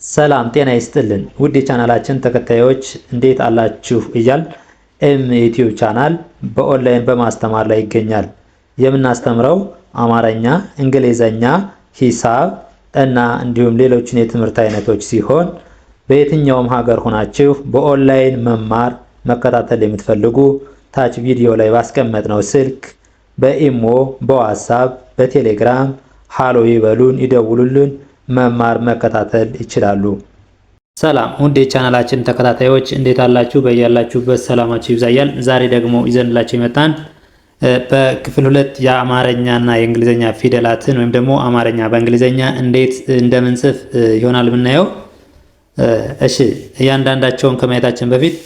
ሰላም ጤና ይስጥልን ውድ የቻናላችን ተከታዮች እንዴት አላችሁ እያል ዩቲዩብ ቻናል በኦንላይን በማስተማር ላይ ይገኛል። የምናስተምረው አማርኛ፣ እንግሊዘኛ፣ ሂሳብ እና እንዲሁም ሌሎችን የትምህርት አይነቶች ሲሆን በየትኛውም ሀገር ሆናችሁ በኦንላይን መማር መከታተል የምትፈልጉ ታች ቪዲዮ ላይ ባስቀመጥነው ስልክ በኢሞ፣ በዋትስአፕ፣ በቴሌግራም ሃሎ ይበሉን፣ ይደውሉልን፣ መማር መከታተል ይችላሉ። ሰላም ውድ የቻናላችን ተከታታዮች እንዴት አላችሁ? በያላችሁበት ሰላማችሁ ይብዛያል። ዛሬ ደግሞ ይዘንላችሁ የመጣን በክፍል 2 የአማርኛና የእንግሊዘኛ ፊደላትን ወይም ደግሞ አማርኛ በእንግሊዘኛ እንዴት እንደምንጽፍ ይሆናል የምናየው። እሺ እያንዳንዳቸውን ከማየታችን በፊት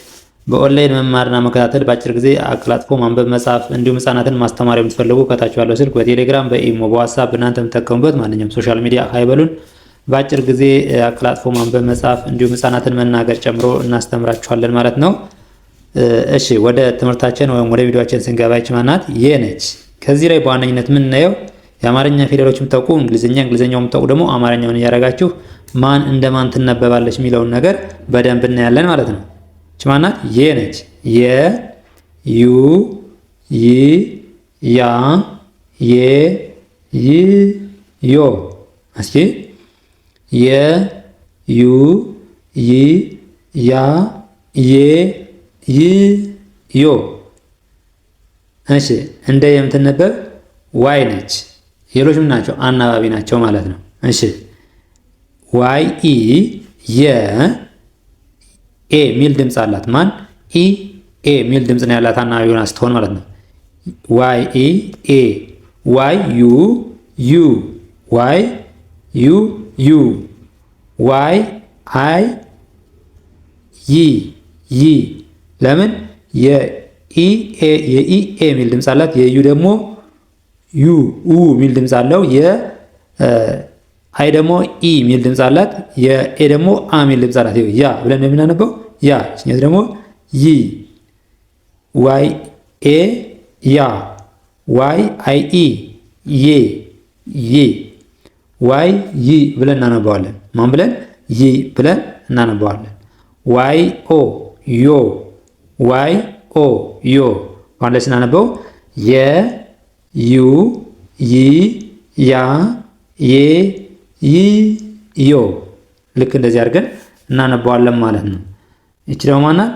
በኦንላይን መማርና መከታተል በአጭር ጊዜ አቀላጥፎ ማንበብ መጻፍ እንዲሁም ህጻናትን ማስተማር የምትፈልጉ ከታች ባለው ስልክ በቴሌግራም በኢሞ በዋትስአፕ እናንተ የምትጠቀሙበት ማንኛውም ሶሻል ሚዲያ ሃይበሉን በአጭር ጊዜ አቀላጥፎ ማንበብ መጻፍ እንዲሁም ህጻናትን መናገር ጨምሮ እናስተምራችኋለን ማለት ነው። እሺ ወደ ትምህርታችን ወይም ወደ ቪዲዮአችን ስንገባ ይችማናት የነች ከዚህ ላይ በዋነኝነት የምናየው የአማርኛ ፊደሎች የምታውቁ እንግሊዘኛው የምታውቁ ደግሞ አማርኛውን እያደረጋችሁ ማን እንደማን ትነበባለች የሚለውን ነገር በደንብ እናያለን ማለት ነው። ችማናት የነች የ ዩ ይ ያ የ ይ ዮ እስኪ የ ዩ ይ ያ የ ይ ዮ። እሺ እንደ የምትነበብ ዋይ ነች። ሌሎች ምን ናቸው? አናባቢ ናቸው ማለት ነው። እሺ ዋይ ኢ የ ኤ ሚል ድምፅ አላት። ማን ኢ ኤ ሚል ድምፅ ነው ያላት አናባቢውን ስትሆን ማለት ነው። ዋይ ኢ ኤ ዋይ ዩ ዩ ዋይ ዩ ዩ ዋይ አይ ይ ይ። ለምን የኢ ኤ ሚል ድምፅ አላት። የዩ ደግሞ ዩ ኡ ሚል ድምፅ አለው። የአይ ደግሞ ኢ ሚል ድምፅ አላት። የኤ ደግሞ አ ሚል ድምፅ አላት። ያ ብለን ነው የምናነበው። ያ እኛት ደግሞ ይ ዋይ ኤ ያ ዋይ አይ ኢ ዬ ይ ዋይ ይ ብለን እናነበዋለን። ማን ብለን? ይ ብለን እናነበዋለን። ዋይ ኦ ዮ ዋይ ኦ ዮ ማለት ስናነበው የ ዩ ይ ያ የ ይ ዮ ልክ እንደዚህ አድርገን እናነበዋለን ማለት ነው። እቺ ደግሞ ማናት?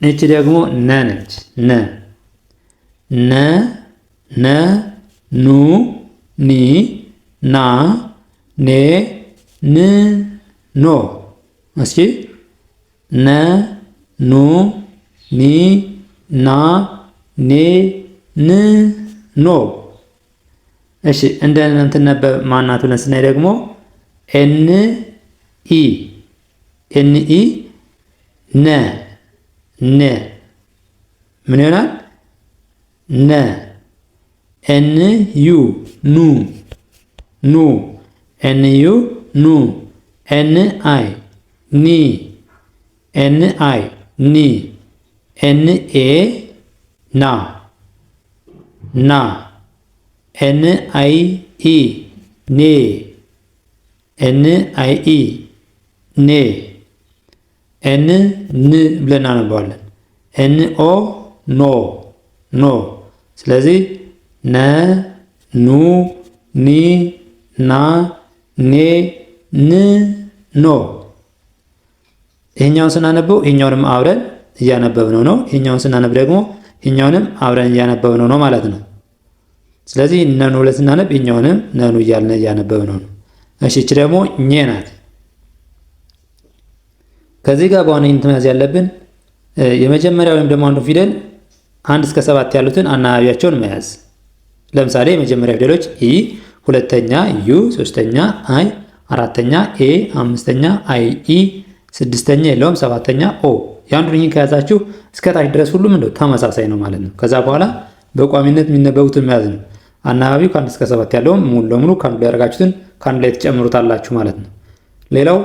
እቺ ደግሞ ነ ነች። ነ ነ ነ ኑ ኒ ና ኔ ን ኖ። እስኪ ነ ኑ ኒ ና ኔ ን ኖ። እሺ እንደ እንትነበብ ማናት ብለን ስናይ ደግሞ ኤን ኢ ኤን ኢ ነ ነ ምን ይሆናል? ነ ኤን ዩ ኑ ኑ ኤን ዩ ኑ ኤን አይ ኒ ኤን አይ ኒ ኤን ኤ ና ና ኤን አይ ኢ ኔ ኤን አይ ኢ ኔ ኤን ን ብለን እናነባዋለን። ኤን ኦ ኖ ኖ። ስለዚህ ነ ኑ ኒ ና ኔ ን ኖ። ይሄኛውን ስናነበው ይሄኛውንም አብረን እያነበብነው ነው። ይሄኛውን ስናነብ ደግሞ ይሄኛውንም አብረን እያነበብነው ነው ማለት ነው። ስለዚህ ነኑ ብለን ስናነብ ይሄኛውንም ነኑ እያልን እያነበብነው ነው። እሺ እቺ ደግሞ ኘ ናት። ከዚህ ጋር በዋነኝነት መያዝ ያለብን የመጀመሪያ ወይም ደግሞ አንዱ ፊደል 1 እስከ 7 ያሉትን አናባቢያቸውን መያዝ። ለምሳሌ የመጀመሪያ ፊደሎች ኢ፣ ሁለተኛ ዩ፣ ሶስተኛ አይ፣ አራተኛ ኤ፣ አምስተኛ አይ ኢ፣ ስድስተኛ የለውም፣ ሰባተኛ ኦ። የአንዱን ከያዛችሁ እስከ ታች ድረስ ሁሉም እንደው ተመሳሳይ ነው ማለት ነው። ከዛ በኋላ በቋሚነት የሚነበቡትን መያዝ ነው። አናባቢው ከ1 እስከ 7 ያለውን ሙሉ ለሙሉ ከአንዱ ላይ ያደርጋችሁትን ከአንዱ ላይ ትጨምሩታላችሁ ማለት ነው። ሌላው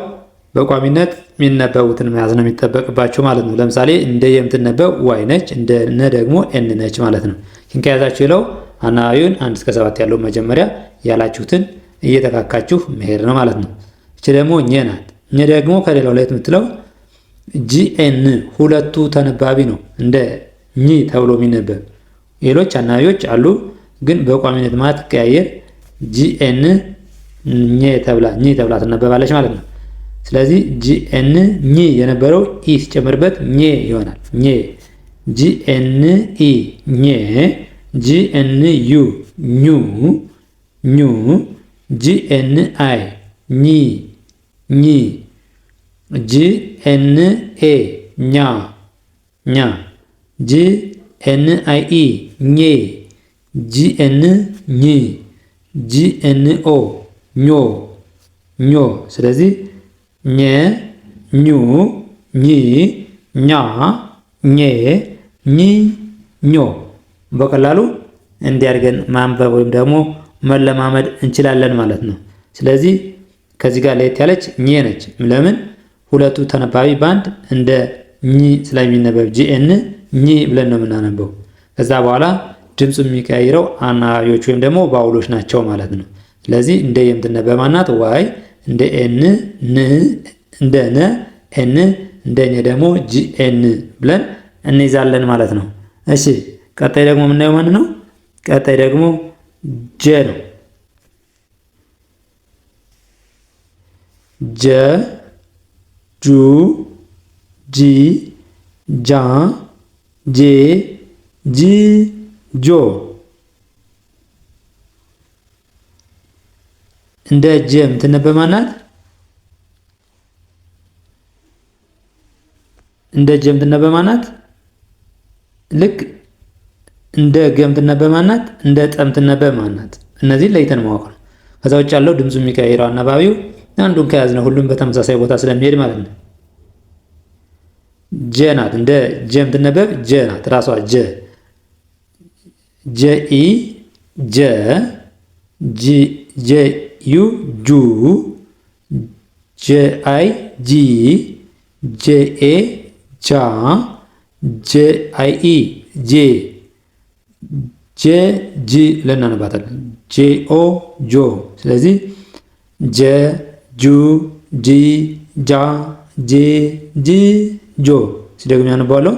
በቋሚነት የሚነበቡትን መያዝ ነው የሚጠበቅባችሁ ማለት ነው። ለምሳሌ እንደ የምትነበብ ዋይ ነች፣ እንደ ነ ደግሞ ኤን ነች ማለት ነው። ይህን ከያዛችሁ ይለው አናባቢውን 1 እስከ 7 ያለው መጀመሪያ ያላችሁትን እየተካካችሁ መሄድ ነው ማለት ነው። እቺ ደግሞ ኘ ናት። ኝ ደግሞ ከሌላው ላይ የምትለው ጂኤን ሁለቱ ተነባቢ ነው እንደ ኝ ተብሎ የሚነበብ። ሌሎች አናባቢዎች አሉ ግን በቋሚነት ማለት ቀያየር ጂኤን ኝ ተብላ ትነበባለች ማለት ነው። ስለዚህ ጂኤን ኝ የነበረው ኢ ሲጨምርበት ኘ ይሆናል። ኘ ጂኤን ኢ ኘ ጂኤን ዩ ኙ ኙ ጂኤን አይ ኚ ኚ ጂኤን ኤ ኛ ኛ ጂኤን አይ ኢ ኜ ጂኤን ኝ ጂኤን ኦ ኞ ኞ። ስለዚህ ኘ ኙ ኚ ኛ ኘ ኚ ኞ በቀላሉ እንዲያርገን ማንበብ ወይም ደግሞ መለማመድ እንችላለን ማለት ነው። ስለዚህ ከዚህ ጋር ለየት ያለች ኘ ነች። ለምን? ሁለቱ ተነባቢ ባንድ እንደ ኝ ስለሚነበብ ጂኤን ኝ ብለን ነው የምናነበው። ከዛ በኋላ ድምፁ የሚቀያይረው አናባቢዎች ወይም ደግሞ ባውሎች ናቸው ማለት ነው። ስለዚህ እንደ የምትነበብ ማናት ዋይ፣ እንደ ኤን ን፣ እንደ ነ ኤን፣ እንደ ኘ ደግሞ ጂኤን ብለን እንይዛለን ማለት ነው። እሺ ቀጣይ ደግሞ የምናየው ማን ነው? ቀጣይ ደግሞ ጀ ነው። ጀ ጁ ጂ ጃ ጄ ጂ ጆ። እንደ ጀ የምትነበብ ማናት? እንደ ጀ የምትነበብ ማናት? ልክ እንደ ገ የምትነበብ ማናት? እንደ ጠ የምትነበብ ማናት? እነዚህን ለይተን ማወቅ ነው። ከዛ ውጭ ያለው ድምፁ የሚቀይረው አናባቢው አንዱን ከያዝነው ሁሉም በተመሳሳይ ቦታ ስለሚሄድ ማለት ነው። ጀ ናት። እንደ ጀ የምትነበብ ጀ ናት። ራሷ ጀ ጀኢ ጀ ጀዩ ጁ ጀአይ ጂ ጀኤ ጃ ጀአይኢ ጄ ጄ ጂ ብለን እናነባታለን። ጄኦ ጆ። ስለዚህ ጀ ጁ ጂ ጃ ጄ ጂ ጆ። ሲደግም ያነባዋለሁ።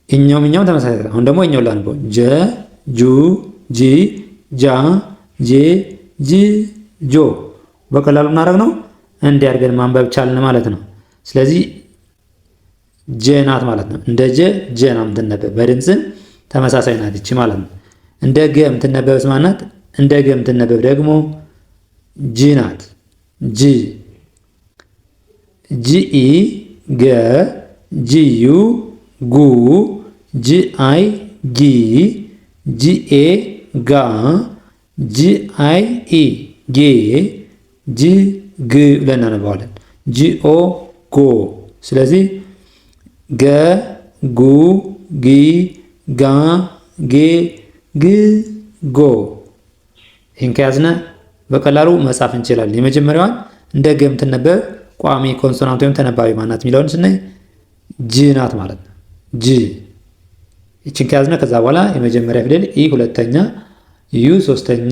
እኛውም ተመሳሳይ። አሁን ደግሞ እኛው ላንበው። ጀ ጁ ጂ ጃ ጄ ጂ ጆ። በቀላሉ እናደርግ ነው እንዲያርገን ማንበብ ቻልን ማለት ነው። ስለዚህ ጀ ናት ማለት ነው። እንደ ጀ ናት የምትነበብ በድምፅም ተመሳሳይ ናት ይቺ ማለት ነው። እንደ ገ የምትነበብ ማናት? እንደ ገ የምትነበብ ደግሞ ጂ ናት። ጂ ጂኢ ገ ጂዩ ጉ ጂአይ ጊ ጂኤ ጋ ጂአይኢ ጌ ጂ ግ ብለን እናነባዋለን። ጂኦ ጎ። ስለዚህ ገ ጉ ጊ ጋ ጌ ግ ጎ። ይህን ከያዝነ በቀላሉ መጻፍ እንችላለን። የመጀመሪያዋን እንደ ገ የምትነበብ ቋሚ ኮንሶናንት ወይም ተነባቢ ማናት የሚለውን ስናይ ጂ ናት ማለት ነው። ጂ ይችን ከያዝነ ከዛ በኋላ የመጀመሪያ ፊደል ኢ ሁለተኛ፣ ዩ ሶስተኛ፣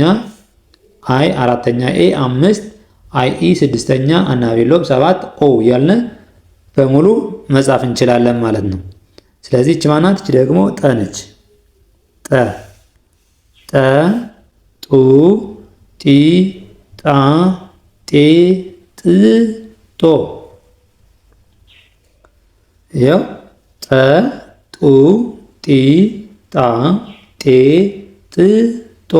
አይ አራተኛ፣ ኤ አምስት፣ አይ ኢ ስድስተኛ፣ አናባቢ ሎብ ሰባት፣ ኦ ያልነ በሙሉ መጻፍ እንችላለን ማለት ነው። ስለዚህ እች ማናት? እች ደግሞ ጠ ነች። ጠ ጠ ጡ ጢ ጣ ጤ ጥ ጦ። ይኸው ጠ ጡ ጢ ጣ ጤ ጥ ጦ።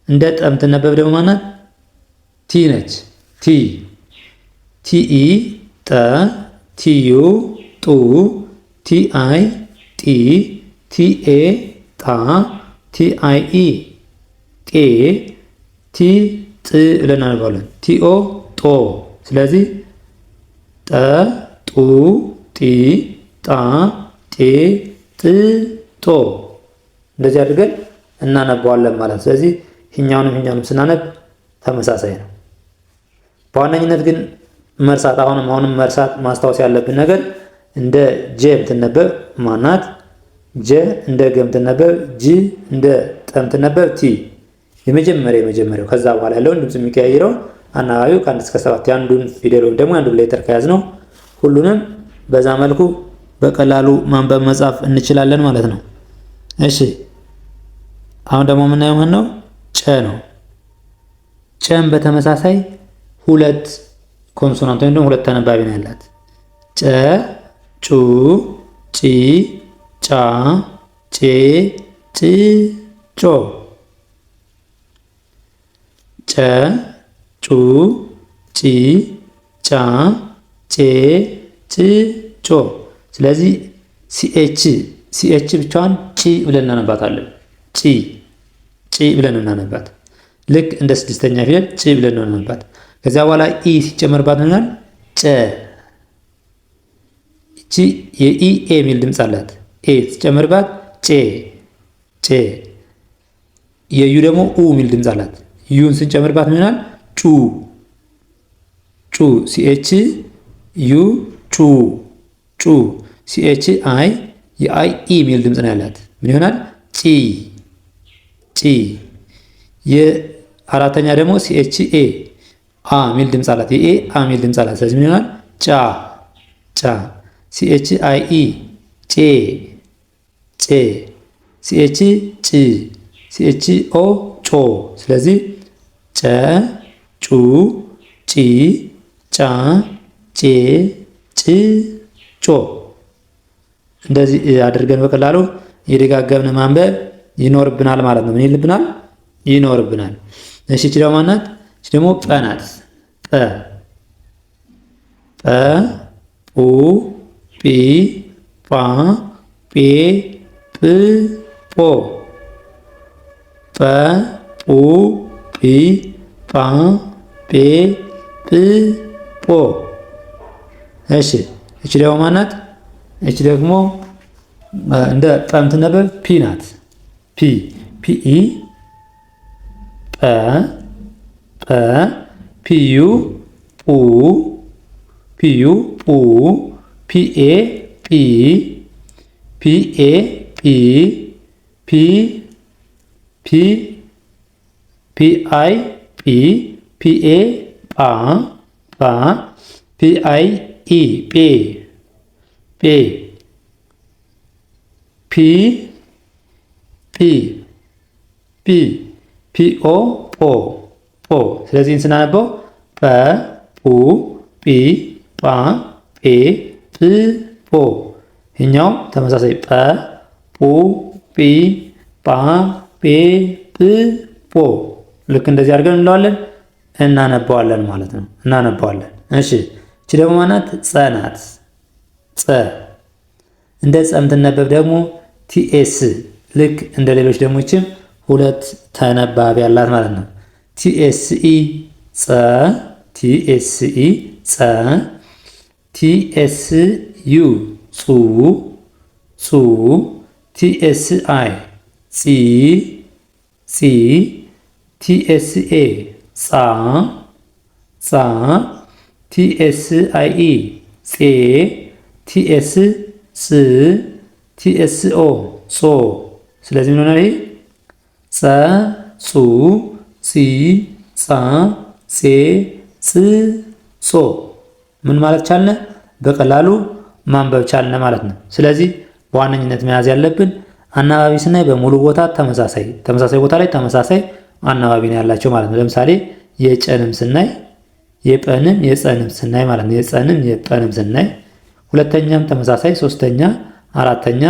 እንደ ጠ የምትነበብ ደግሞ ማናት? ቲ ነች። ቲ ቲኢ ጠ ቲዩ ጡ ቲአይ ጢ ቲኤ ጣ ቲአይኢ ጤ ቲ ጥ ብለን እናነባለን። ቲኦ ጦ። ስለዚህ ጠ ጡ ጢ ጣ ጤ ጥ ጦ እንደዚህ አድርገን እናነባዋለን ማለት። ስለዚህ ይህኛውንም ስናነብ ተመሳሳይ ነው። በዋነኝነት ግን መርሳት አሁንም መርሳት ማስታወስ ያለብን ነገር እንደ ጀ የምትነበብ ማናት? ጀ እንደ ገ የምትነበብ ጂ፣ እንደ ጠ የምትነበብ ቲ። የመጀመሪያው ከዛ በኋላ ያለውን ድምፅ የሚቀያይረው አናባቢው ከ1 እስከ 7 ያንዱን ፊደል ወይም ደግሞ ያንዱን ሌተር ከያዝ ነው ሁሉንም በዛ መልኩ በቀላሉ ማንበብ መጻፍ እንችላለን ማለት ነው። እሺ አሁን ደግሞ የምናየው ማን ነው? ጨ ነው። ጨም በተመሳሳይ ሁለት ኮንሶናንት ወይም ደግሞ ሁለት ተነባቢ ነው ያላት። ጨ፣ ጩ፣ ጪ፣ ጫ፣ ጬ፣ ጭ፣ ጮ። ጨ፣ ጩ፣ ጪ፣ ጫ፣ ጬ፣ ጭ፣ ጮ። ስለዚህ ሲኤች ብቻዋን ጪ ብለን እናነባታለን። ጪ ብለን እናነባት። ልክ እንደ ስድስተኛ ፊደል ጪ ብለን እናነባት። ከዚያ በኋላ ኢ ሲጨመርባት ምናል ጨ። እቺ የኢ ኤ የሚል ድምፅ አላት። ኤ ሲጨመርባት ጬ። የዩ ደግሞ ኡ የሚል ድምፅ አላት። ዩን ስንጨምርባት ምናል ጩ። ሲኤች ዩ ጩ። ሲኤች አይ የአይ ኢ የሚል ድምፅ ነው ያላት። ምን ይሆናል? ጪ። የአራተኛ ደግሞ ሲኤች ኤ አ የሚል ድምፅ አላት። የኤ አ የሚል ድምፅ አላት። ስለዚህ ምን ይሆናል? ጫ። ሲኤች አይ ኢ ጬ። ሲኤች ጭ። ሲኤች ኦ ጮ። ስለዚህ ጨ፣ ጩ፣ ጪ፣ ጫ፣ ጬ፣ ጭ፣ ጮ። እንደዚህ አድርገን በቀላሉ የደጋገብን ማንበብ ይኖርብናል ማለት ነው። ምን ይኖርብናል? እሺ እቺ ደግሞ ማናት? እቺ ደግሞ ጰ ናት። ጰ፣ ጱ፣ ጲ፣ ጳ፣ ጴ፣ ጵ፣ ጶ። ጰ፣ ጱ፣ ጲ፣ ጳ፣ ጴ፣ ጵ፣ ጶ። እሺ እቺ ደግሞ ማናት? እቺ ደግሞ እንደ ጰ የምትነበብ ፒ ናት። ፒኢ፣ ጰ፣ ፒዩ፣ ጱ፣ ፒኤ፣ ጲ፣ ፒአይ፣ ጲ፣ ፒኤ፣ ጳ፣ ፒአይ፣ ኢ፣ ጴ፣ ፒኦ፣ ጶ። ስለዚህ ስናነበው ጰ፣ ጱ፣ ጲ፣ ጳ፣ ጴ፣ ጵ፣ ጶ። ይህኛው ተመሳሳይ ጰ፣ ጱ፣ ጲ፣ ጳ፣ ጴ፣ ጵ፣ ጶ። ልክ እንደዚህ አድርገን እንለዋለን እናነባዋለን ማለት ነው። እሺ እቺ ደግሞ ማናት? ጸ ናት። ጸ እንደ ጸ የምትነበብ ደግሞ ቲኤስ። ልክ እንደ ሌሎች ደግሞ ይችም ሁለት ተነባቢ ያላት ማለት ነው። ቲኤስኢ ጸ፣ ቲኤስኢ ጸ፣ ቲኤስዩ ጹ፣ ቲኤስአይ ጺ፣ ቲኤስኤ ጻ፣ ቲኤስአይኢ ጼ፣ ቲኤስ ጽ፣ ቲኤስኦ ጾ። ስለዚህ ምን ሆነ? ጸ፣ ጹ፣ ጺ፣ ጻ፣ ጼ፣ ጽ፣ ጾ። ምን ማለት ቻልነ? በቀላሉ ማንበብ ቻልነ ማለት ነው። ስለዚህ በዋነኝነት መያዝ ያለብን አናባቢ ስናይ በሙሉ ቦታ ተመሳሳይ ቦታ ላይ ተመሳሳይ አናባቢ ነው ያላቸው ማለት ነው። ለምሳሌ የጨንም ስናይ የጰንም የጸንም ስናይ ማለት ነው። የጸንም የጰንም ስናይ ሁለተኛም ተመሳሳይ፣ ሶስተኛ፣ አራተኛ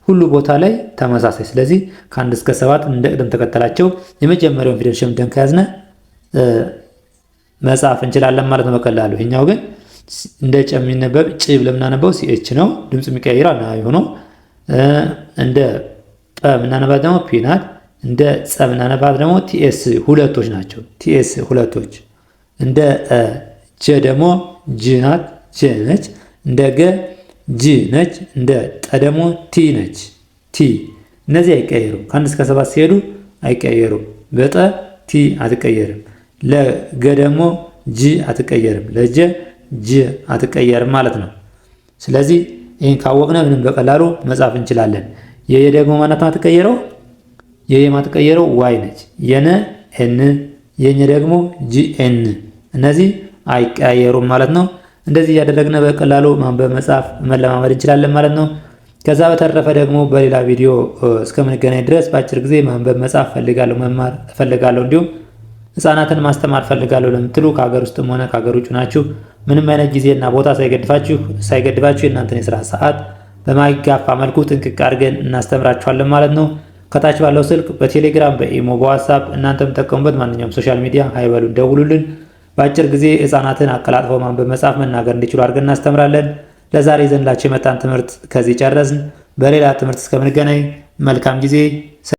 ሁሉ ቦታ ላይ ተመሳሳይ። ስለዚህ ከ1 እስከ 7 እንደ ቅደም ተከተላቸው የመጀመሪያውን ፊደል ሸምደን ከያዝነ መጻፍ እንችላለን ማለት ነው በቀላሉ። ይሄኛው ግን እንደ ጨ የሚነበብ ጭ ብለን የምናነበው ሲኤች ነው። ድምጽ የሚቀይረው አናባቢ ሆኖ እንደ ጰ የምናነባት ደግሞ ፒ ናት። እንደ ጸ የምናነባት ደግሞ ቲኤስ ሁለቶች ናቸው። ቲኤስ ሁለቶች። እንደ ጀ ደግሞ ጅ ናት፣ ጀ ነች። እንደ ገ ጅ ነች። እንደ ጠ ደግሞ ቲ ነች፣ ቲ። እነዚህ አይቀየሩም። ከ1 እስከ 7 ሲሄዱ አይቀየሩም። በጠ ቲ አትቀየርም። ለገ ደግሞ ጂ አትቀየርም። ለጀ ጅ አትቀየርም ማለት ነው። ስለዚህ ይህን ካወቅነ ምንም በቀላሉ መጻፍ እንችላለን። የየ ደግሞ ማናት ማትቀየረው? የየ ማትቀየረው ዋይ ነች። የነ ኤን፣ የኘ ደግሞ ጂኤን። እነዚህ አይቀያየሩም ማለት ነው። እንደዚህ እያደረግን በቀላሉ ማንበብ መጻፍ መለማመድ እንችላለን ማለት ነው። ከዛ በተረፈ ደግሞ በሌላ ቪዲዮ እስከምንገናኝ ድረስ በአጭር ጊዜ ማንበብ መጻፍ ፈልጋለሁ፣ መማር ፈልጋለሁ፣ እንዲሁም ህፃናትን ማስተማር ፈልጋለሁ ለምትሉ ከሀገር ውስጥም ሆነ ከሀገር ውጭ ናችሁ ምንም አይነት ጊዜና ቦታ ሳይገድባችሁ የእናንተን የስራ ሰዓት በማይጋፋ መልኩ ጥንቅቅ አድርገን እናስተምራችኋለን ማለት ነው። ከታች ባለው ስልክ በቴሌግራም በኢሞ በዋትሳፕ እናንተ የምትጠቀሙበት ማንኛውም ሶሻል ሚዲያ አይበሉን፣ ደውሉልን። በአጭር ጊዜ ህፃናትን አቀላጥፈው ማንበብ መጻፍ መናገር እንዲችሉ አድርገን እናስተምራለን። ለዛሬ ይዘንላችሁ የመጣን ትምህርት ከዚህ ጨረስን። በሌላ ትምህርት እስከምንገናኝ መልካም ጊዜ።